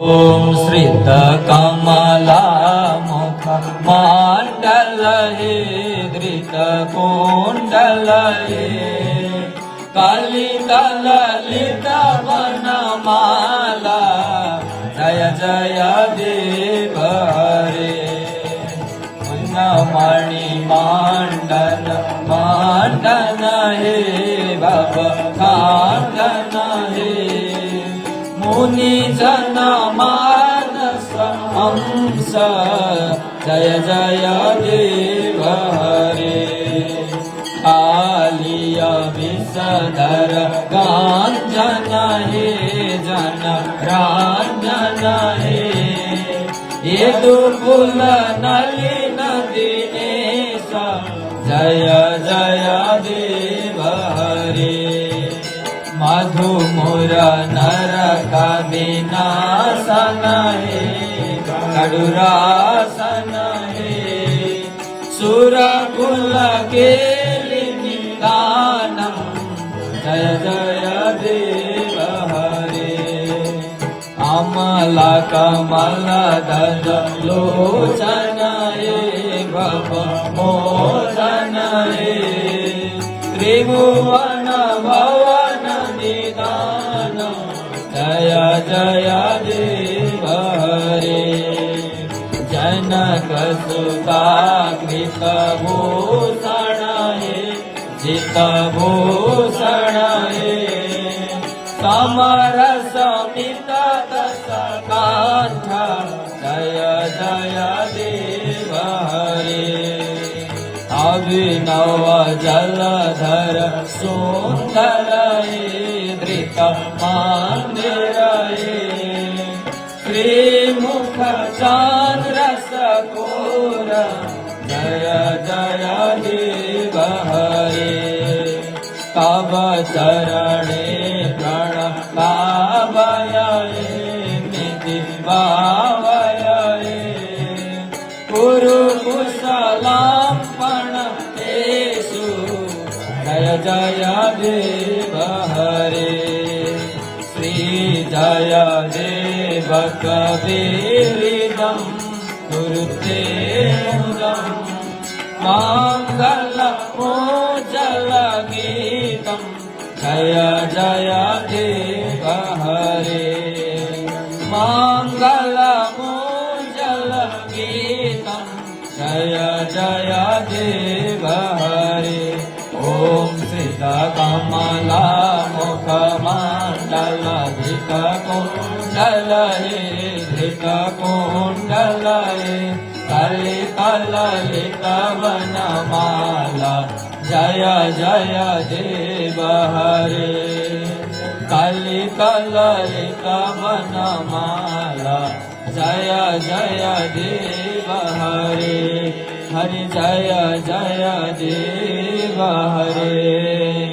ॐ श्रितकमला मुख माण्डलये धृतकुण्डलये कलितललितवनमाला जय जय देव हरे मणिमाण्डन माण्डन हे भवकाण्डन हे मुनिजन मानस हंस जय जय देव हरे कालिय विषधर काञ्चन हे जन राञ्जन हे यदुकुल नलिन दिनेश जय जय देव हरे मधुमुर नरक विनाशन हे गरुरासन हे सुरकुल केलिनिदानं जय जय देव हरे अमल कमल दल लोचन हे भव मोचन हे त्रिभुवन भवन निदान जय जय देव हरे जनक सुता कृत भूषण हे जित भूषण हे समरस मित दस कांठ जय जय देव हरे अभिनव जलधर सुंदर हे धृत मंदिर हे श्रीमुख चंद्र सकोर जय जय देव हरे तव चरणे प्रणकावय निधि भावय कुरु कुशलार्पण तेषु जय जय देव हरे श्री जय देव कबीरिदं कुरुते मुदं माङ्गल मोजल गीतं जय जय देव हरे माङ्गल मोजल गीतं जय जय देव हरे ॐ श्रितकमला मुख माण्डल धृतकुण्डल हे धृतकुण्डल हे कलितललितवनमाला जय जय देव हरे कलितललितवनमाला जय जय देव हरे हरि जय जय देव हरे।